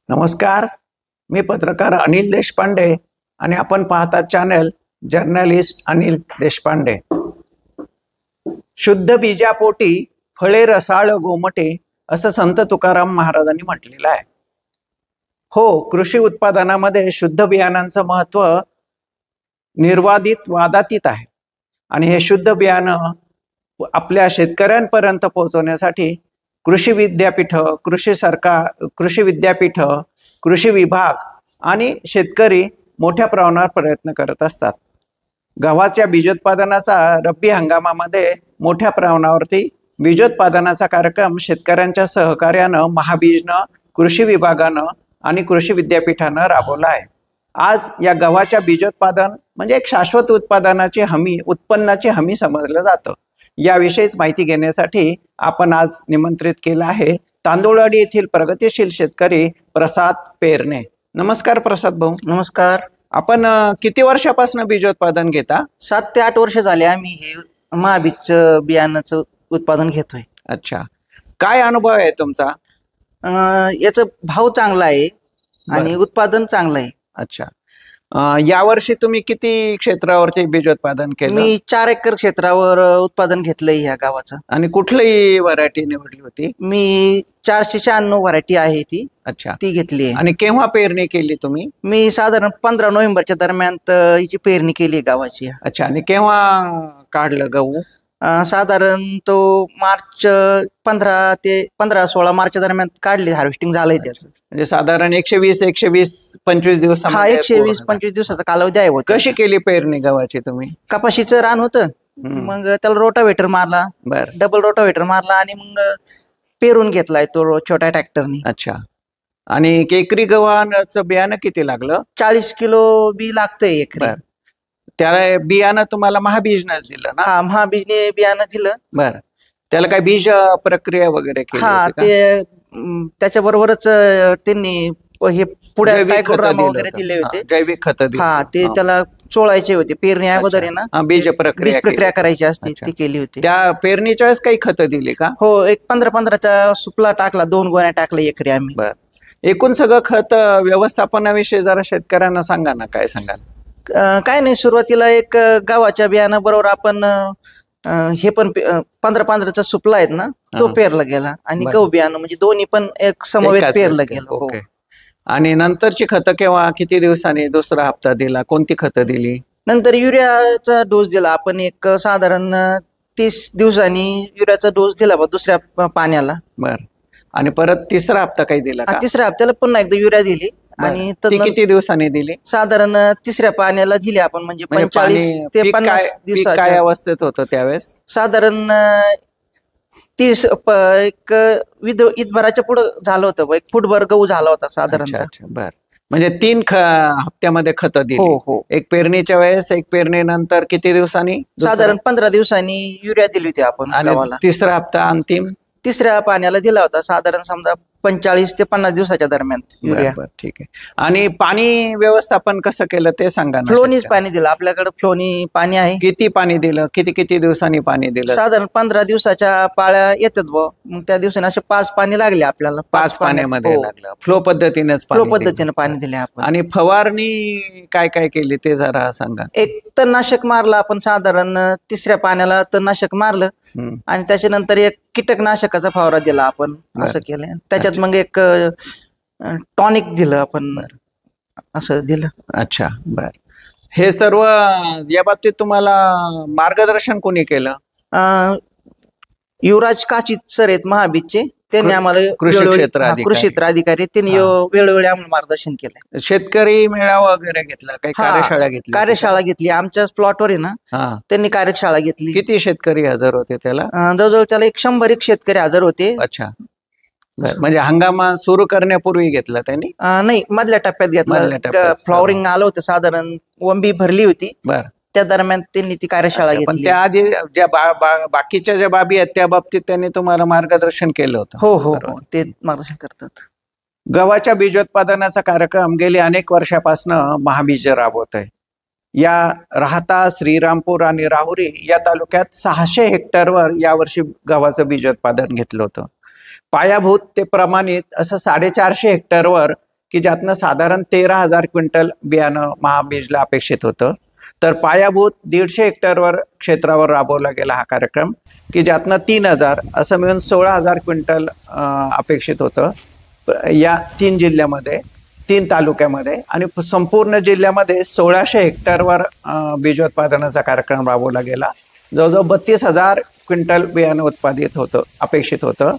नमस्कार. मी पत्रकार अनिल देशपांडे आणि आपण पाहतात चॅनल जर्नलिस्ट अनिल देशपांडे. शुद्ध बीजापोटी फळे रसाळ गोमटे असं संत तुकाराम महाराजांनी म्हटलेलं आहे. हो, कृषी उत्पादनामध्ये शुद्ध बियाणांचं महत्व निर्वादित वादातीत आहे आणि हे शुद्ध बियाणं आपल्या शेतकऱ्यांपर्यंत पोहोचवण्यासाठी कृषी विद्यापीठ, कृषी विद्यापीठ, कृषी विभाग आणि शेतकरी मोठ्या प्रमाणावर प्रयत्न करत असतात. गव्हाच्या बीजोत्पादनाचा रब्बी हंगामामध्ये मोठ्या प्रमाणावरती बीजोत्पादनाचा कार्यक्रम शेतकऱ्यांच्या सहकार्यानं महाबीजनं, कृषी विभागानं आणि कृषी विद्यापीठानं राबवला आहे. आज या गव्हाच्या बीजोत्पादन म्हणजे एक शाश्वत उत्पन्नाची हमी समजलं जातं. याविषयीच माहिती घेण्यासाठी आपण आज निमंत्रित केलं आहे तांदुळवाडी येथील प्रगतिशील शेतकरी प्रसाद पेरणे. नमस्कार प्रसाद भाऊ. नमस्कार. आपण किती वर्षापासून बीजोत्पादन घेता? 7 ते 8 वर्ष झाले आम्ही हे महाबीजचं बियाणाचं उत्पादन घेतोय. अच्छा, काय अनुभव आहे तुमचा? याचा भाव चांगला आहे आणि उत्पादन चांगलं आहे. अच्छा, यावर्षी तुम्ही किती क्षेत्रावरती बीजोत्पादन केलं? मी 4 एकर क्षेत्रावर उत्पादन घेतलंय ह्या गावाचं. आणि कुठली व्हरायटी निवडली होती? मी 496 व्हरायटी आहे अच्छा, ती घेतली आहे. आणि केव्हा पेरणी केली तुम्ही? मी साधारण 15 नोव्हेंबरच्या दरम्यान हिची पेरणी केली गावाची. अच्छा, आणि केव्हा काढलं गहू? साधारण तो मार्च 15-16 मार्च दरम्यान काढली. हार्वेस्टिंग झालंय त्याचं. म्हणजे साधारण 120-25 दिवस. 120-25 दिवसाचा कालावधी आहे. कशी केली पेरणी गव्हाची तुम्ही? कपाशीचं रान होतं, मग त्याला रोटावेटर मारला, डबल रोटावेटर मारला आणि मग पेरून घेतलाय तो छोट्या ट्रॅक्टरनी. अच्छा, आणि एकरी गव्हाचं बियाणं किती लागलं? 40 किलो बी लागतंय एकरी. त्याला बियाणं तुम्हाला महाबीजनंच दिलं ना? हा, महाबीजने बियाणं दिलं. बर, त्याला काय बीज प्रक्रिया वगैरे केली? हा, ते त्याच्या बरोबरच त्यांनी हे पुढे वगैरे दिले होते, जैविक खत. हा, ते त्याला चोळायचे होते पेरणी अगोदर आहे ना, बीज प्रक्रिया करायची असते, ती केली होती. त्या पेरणीच्या वेळेस काही खत दिली का? हो, एक 15-15चा सुपला टाकला, 2 गोण्या टाकल्या एकरी आम्ही. बर, एकूण सगळं खत व्यवस्थापनाविषयी जरा शेतकऱ्यांना सांगा ना, काय सांगाल? काय नाही, सुरुवातीला एक गव्हाच्या बियाणा बरोबर आपण हे पण 15-15चा सुपला आहेत ना, तो पेरला गेला आणि गहू बियाणं म्हणजे दोन्ही पण एक समवेत पेरलं गेलं. ओके. आणि नंतरची खतं केव्हा, किती दिवसांनी दुसरा हप्ता दिला? कोणती खतं दिली? नंतर युरियाचा डोस दिला आपण. एक साधारण 30 दिवसांनी युरियाचा डोस दिला दुसऱ्या पाण्याला. बर, आणि परत तिसरा हप्ता काही दिला का? तिसऱ्या हप्त्याला पुन्हा एकदा युरिया दिली. आणि किती दिवसांनी दिली? साधारण तिसऱ्या पाण्याला दिली आपण, म्हणजे 45 ते 50 दिवस. काय अवस्थेत होतं त्यावेळेस? साधारण 30 एक ईदभराच्या पुढे झालं होतं. एक फुटभर गहू झाला होता साधारणतः. बर, म्हणजे 3 हप्त्यामध्ये खत दिली. हो. एक पेरणीच्या वेळेस, एक पेरणीनंतर किती दिवसांनी? साधारण 15 दिवसांनी युरिया दिली होती आपण. आणि तिसरा हप्ता अंतिम तिसऱ्या पाण्याला दिला होता, साधारण समजा 45 ते 50 दिवसाच्या दरम्यान युरिया. ठीक आहे. आणि पाणी व्यवस्थापन कसं केलं ते सांगा ना. फ्लोनीच पाणी दिलं. आपल्याकडे फ्लोनी पाणी आहे. किती पाणी दिलं? किती दिवसांनी पाणी दिलं? साधारण 15 दिवसाच्या पाळ्या येतात मग त्या दिवसाने असे 5 पाणी लागले आपल्याला. 5 पाण्यामध्ये लागलं. फ्लो पद्धतीनेच पाणी दिले आपण. आणि फवारणी काय काय केली ते जरा सांगा. एक तणनाशक मारलं आपण, साधारण तिसऱ्या पाण्याला तणनाशक मारलं आणि त्याच्यानंतर एक कीटकनाशकाचा फवारा दिला आपण. असं केलं. त्याच्यात मग एक टॉनिक दिलं आपण, असं दिलं. अच्छा, बर. हे सर्व या बाबतीत तुम्हाला मार्गदर्शन कोणी केलं? युवराज काचित सर आहेत महाबीजचे, त्यांनी आम्हाला कृषी क्षेत्र अधिकारी त्यांनी वेळोवेळी आम्हाला मार्गदर्शन केलंय. शेतकरी मेळावा वगैरे घेतला? काही कार्यशाळा घेतली आमच्याच प्लॉटवर आहे ना, त्यांनी कार्यशाळा घेतली. किती शेतकरी हजर होते त्याला? जवळजवळ त्याला 100 शेतकरी हजर होते. अच्छा, म्हणजे हंगामा सुरू करण्यापूर्वी घेतला त्यांनी? नाही, मधल्या टप्प्यात घेतला. फ्लॉवरिंग आलं होतं, साधारण वंबी भरली होती. बर, त्या दरम्यान त्यांनी ती कार्यशाळा घेतली. पण त्याआधी ज्या बाकीच्या ज्या बाबी आहेत त्या बाबतीत त्यांनी तुम्हाला मार्गदर्शन केलं होतं? हो, ते मार्गदर्शन करतात. गव्हाच्या बीजोत्पादनाचा कार्यक्रम गेली अनेक वर्षापासून महाबीज राबवत आहे. या राहता, श्रीरामपूर आणि राहुरी या तालुक्यात 600 हेक्टरवर यावर्षी गव्हाचं बीजोत्पादन घेतलं होतं. पायाभूत ते प्रमाणित असं 450 हेक्टरवर की ज्यातनं साधारण 13,000 क्विंटल बियाणं महाबीजला अपेक्षित होतं. तर पायाभूत 150 हेक्टरवर क्षेत्रावर राबवला गेला हा कार्यक्रम, की ज्यातनं 3,000 असं मिळून 16,000 क्विंटल अपेक्षित होतं या 3 जिल्ह्यामध्ये, 3 तालुक्यामध्ये. आणि संपूर्ण जिल्ह्यामध्ये 1,600 हेक्टरवर बीजोत्पादनाचा कार्यक्रम राबवला गेला. जवळजवळ 32,000 क्विंटल बियाणं उत्पादित होतं, अपेक्षित होतं.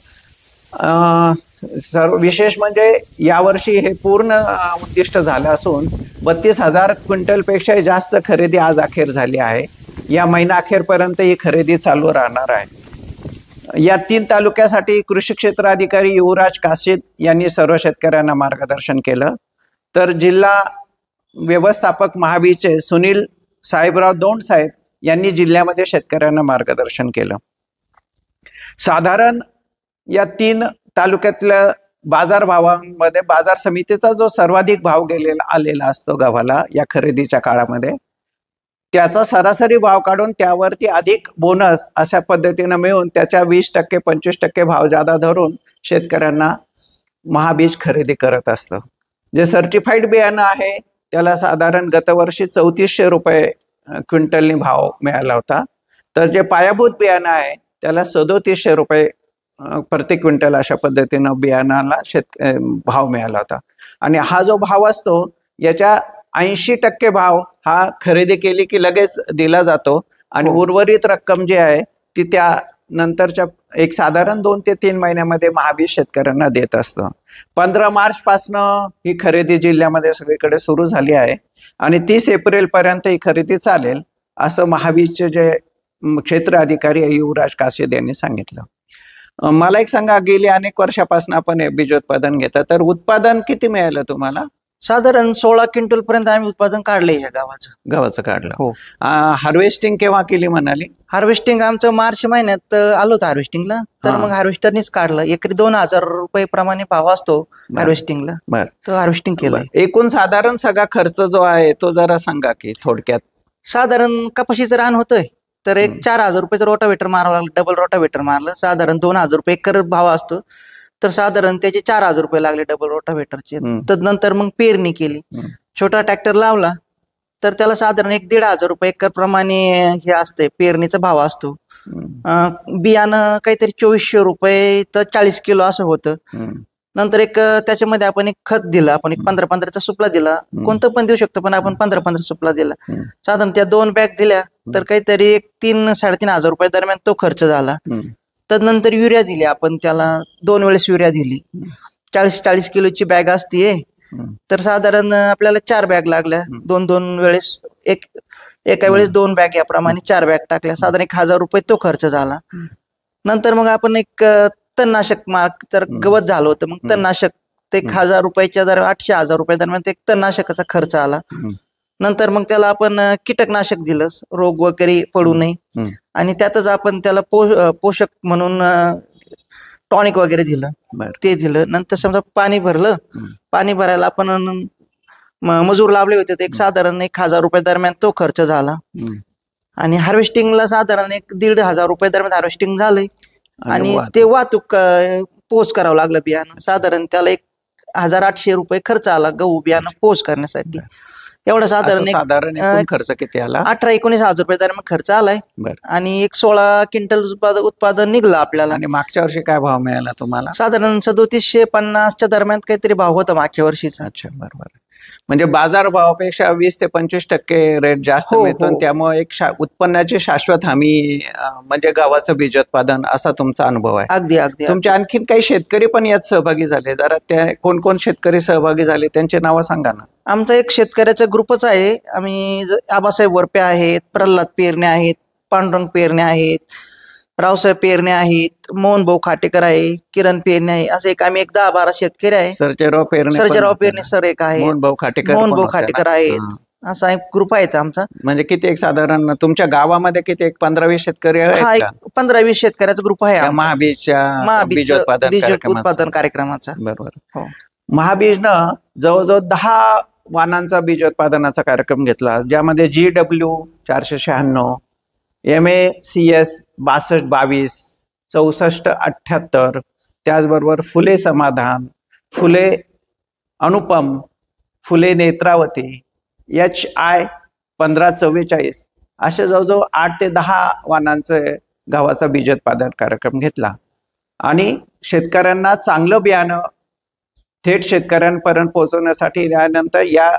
सर्व विशेष म्हणजे यावर्षी हे पूर्ण उद्दिष्ट झालं असून 32,000 क्विंटलपेक्षा जास्त खरेदी आज अखेर झाली आहे. या महिना अखेरपर्यंत ही खरेदी चालू राहणार आहे. या 3 तालुक्यासाठी कृषी क्षेत्र अधिकारी युवराज काशीद यांनी सर्व शेतकऱ्यांना मार्गदर्शन केलं. तर जिल्हा व्यवस्थापक महाबीजचे सुनील साहेबराव दौंड साहेब यांनी जिल्ह्यामध्ये शेतकऱ्यांना मार्गदर्शन केलं. साधारण या 3 तालुक्यातल्या बाजारभावांमध्ये बाजार समितीचा जो सर्वाधिक भाव आलेला असतो गव्हाला या खरेदीच्या काळामध्ये, त्याचा सरासरी भाव काढून त्यावरती अधिक बोनस अशा पद्धतीनं मिळून त्याच्या 20% 25% भाव जादा धरून शेतकऱ्यांना महाबीज खरेदी करत असतं. जे सर्टिफाईड बियाणं आहे त्याला साधारण गतवर्षी 3400 रुपये क्विंटलनी भाव मिळाला होता. तर जे पायाभूत बियाणं आहे त्याला 3700 रुपये प्रति क्विंटल अशा पद्धतीनं बियाणाला भाव मिळाला होता. आणि हा जो भाव असतो याच्या 80% भाव हा खरेदी केली की लगेच दिला जातो आणि उर्वरित रक्कम जी आहे ती त्या नंतरच्या एक साधारण 2 ते 3 महिन्यामध्ये महाबीज शेतकऱ्यांना देत असतं. 15 मार्च पासनं ही खरेदी जिल्ह्यामध्ये सगळीकडे सुरू झाली आहे आणि 30 एप्रिल पर्यंत ही खरेदी चालेल असं महाबीजचे जे क्षेत्र अधिकारी युवराज काशीद यांनी सांगितलं. मला एक सांगा, गेली अनेक वर्षापासून आपण बीजोत्पादन घेता, तर उत्पादन किती मिळालं तुम्हाला? साधारण 16 क्विंटल पर्यंत आम्ही उत्पादन काढले ह्या गव्हाचं काढलं. हो. हार्वेस्टिंग केव्हा केली म्हणाली? हार्वेस्टिंग आमचं मार्च महिन्यात आलो होतं हार्वेस्टिंगला. तर मग हार्वेस्टरनीच काढलं. एकरी 2,000 रुपये प्रमाणे भाव असतो हार्वेस्टिंगला. बर, तर हार्वेस्टिंग केलं. एकूण साधारण सगळा खर्च जो आहे तो जरा सांगा की थोडक्यात. साधारण कपाशीचं रान होतंय तर एक 4,000 रुपयाचं रोटावेटर मारावं लागलं. डबल रोटावेटर मारलं. साधारण 2,000 रुपये एकर भाव असतो. तर साधारण त्याचे 4,000 रुपये लागले डबल रोटावेटरचे. तदनंतर मग पेरणी केली. छोटा ट्रॅक्टर लावला तर त्याला साधारण 1,500 रुपये एकर प्रमाणे हे असते पेरणीचा भाव असतो. बियाणं काहीतरी 2,400 रुपये तर 40 किलो असं होतं. नंतर एक त्याच्यामध्ये आपण एक खत दिलं. आपण एक 15-15चा सुपला दिला. कोणतं पण देऊ शकतो पण आपण 15-15 सुपला दिला. साधारण त्या 2 बॅग दिल्या तर काहीतरी एक 3-3,500 रुपये दरम्यान तो खर्च झाला. तदनंतर युरिया दिली आपण त्याला 2 वेळेस युरिया दिली. 40 किलोची बॅग असते तर साधारण आपल्याला 4 बॅग लागल्या. 2 वेळेस एका वेळेस 2 बॅग याप्रमाणे 4 बॅग टाकल्या. साधारण 1,000 रुपये तो खर्च झाला. नंतर मग आपण एक तणनाशक मार्क तर गवत झालं होतं मग तणनाशक ते 1,000 रुपयाच्या दरम्यान 800-1,000 रुपये दरम्यान ते तणनाशकाचा खर्च आला. नंतर मग त्याला आपण कीटकनाशक दिलं रोग वगैरे पडू नये आणि त्यातच आपण त्याला पोषक म्हणून टॉनिक वगैरे दिलं. ते दिलं. नंतर समजा पाणी भरलं. पाणी भरायला आपण मजूर लावले होते ते एक साधारण 1,000 रुपये दरम्यान तो खर्च झाला. आणि हार्वेस्टिंगला साधारण 1,500 रुपये दरम्यान हार्वेस्टिंग झालंय. आणि ते वाहतूक पोच करावं लागलं बियाणं. साधारण त्याला 1,800 रुपये खर्च आला गहू बियाणं पोच करण्यासाठी. एवढा साधारण खर्च किती आला? 18-19,000 रुपये दरम्यान खर्च आलाय. आणि एक 16 क्विंटल उत्पादन निघलं आपल्याला. आणि मागच्या वर्षी काय भाव मिळाला तुम्हाला? साधारण 3750च्या दरम्यान काहीतरी भाव होता मागच्या वर्षीचा. अच्छा, बरोबर. म्हणजे बाजार भावापेक्षा 20 ते 25% रेट जास्त मिळतो. त्यामुळे एक उत्पन्नाची शाश्वत हमी म्हणजे गव्हाचं बीजोत्पादन असा तुमचा अनुभव आहे. अगदी अगदी. तुमच्या आणखीन काही शेतकरी पण यात सहभागी झाले, जरा त्या कोण शेतकरी सहभागी झाले त्यांचे नावं सांगा ना. आमचा एक शेतकऱ्याचा ग्रुपच आहे. आम्ही आबासाहेब वरपे आहेत, प्रल्हाद पेरणे आहेत, पांडुरंग पेरणे आहेत, रावसाहेब पेरणे आहेत, मोहन भाऊ खाटेकर आहे, किरण पेरणे आहे. असं एक आम्ही 10-12 शेतकरी आहे. सर्जेराव पेरणे सर एक आहे. मोहन भाऊ खाटेकर आहेत. असा एक ग्रुप आहे आमचा. म्हणजे किती एक साधारण तुमच्या गावामध्ये किती एक 15-20 शेतकरी आहेत? 15-20 शेतकऱ्याचा ग्रुप आहे महाबीजच्या बीजोत्पादन कार्यक्रमाचा. बरोबर. महाबीजनं जवळजवळ 10 वाणांचा बीजोत्पादनाचा कार्यक्रम घेतला, ज्यामध्ये GW 496, MACS 6222, 6478, त्याचबरोबर फुले समाधान, फुले अनुपम, फुले नेत्रावती, HI 1544 असे जवळजवळ 8 ते 10 वाणांचे गव्हाचा बीजोत्पादन कार्यक्रम घेतला आणि शेतकऱ्यांना चांगलं बियाणं थेट शेतकऱ्यांपर्यंत पोहोचवण्यासाठी यानंतर या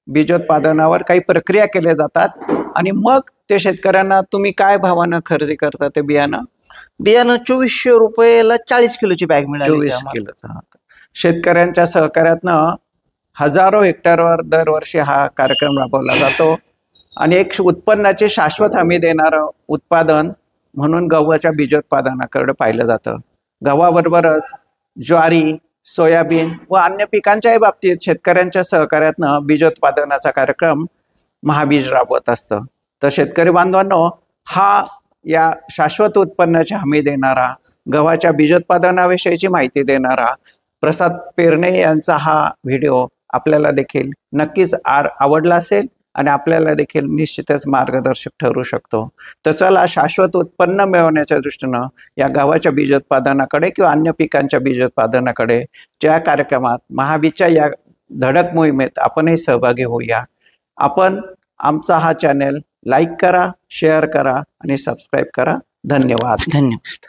बीजोत्पादनावर काही प्रक्रिया केल्या जातात आणि मग ते शेतकऱ्यांना तुम्ही काय भावानं खरेदी करता ते बियाणं? बियाणं 2400 रुपयाला 40 किलोची बॅग मिळाली 24 किलोचा. शेतकऱ्यांच्या सहकार्यातनं हजारो हेक्टरवर दरवर्षी हा कार्यक्रम राबवला जातो आणि एक उत्पन्नाची शाश्वत हमी देणारं उत्पादन म्हणून गव्हाच्या बीजोत्पादनाकडे पाहिलं जातं. गव्हाबरोबरच ज्वारी, सोयाबीन व अन्य पिकांच्याही बाबतीत शेतकऱ्यांच्या सहकार्यातनं बीजोत्पादनाचा कार्यक्रम महाबीज राबवत असतं. तर शेतकरी बांधवांनो, हा या शाश्वत उत्पन्नाची हमी देणारा, गव्हाच्या बीजोत्पादनाविषयीची माहिती देणारा प्रसाद पेरणे यांचा हा व्हिडिओ आपल्याला देखील नक्कीच आवडला असेल आणि आपल्याला देखील निश्चितच मार्गदर्शक ठरू शकतो. तर चला, शाश्वत उत्पन्न मिळवण्याच्या दृष्टीनं या गव्हाच्या बीजोत्पादनाकडे किंवा अन्य पिकांच्या बीजोत्पादनाकडे ज्या कार्यक्रमात महाबीजच्या या धडक मोहिमेत आपणही सहभागी होऊया. आपण आमचा हा चॅनेल लाईक करा, शेअर करा आणि सबस्क्राईब करा. धन्यवाद. धन्यवाद.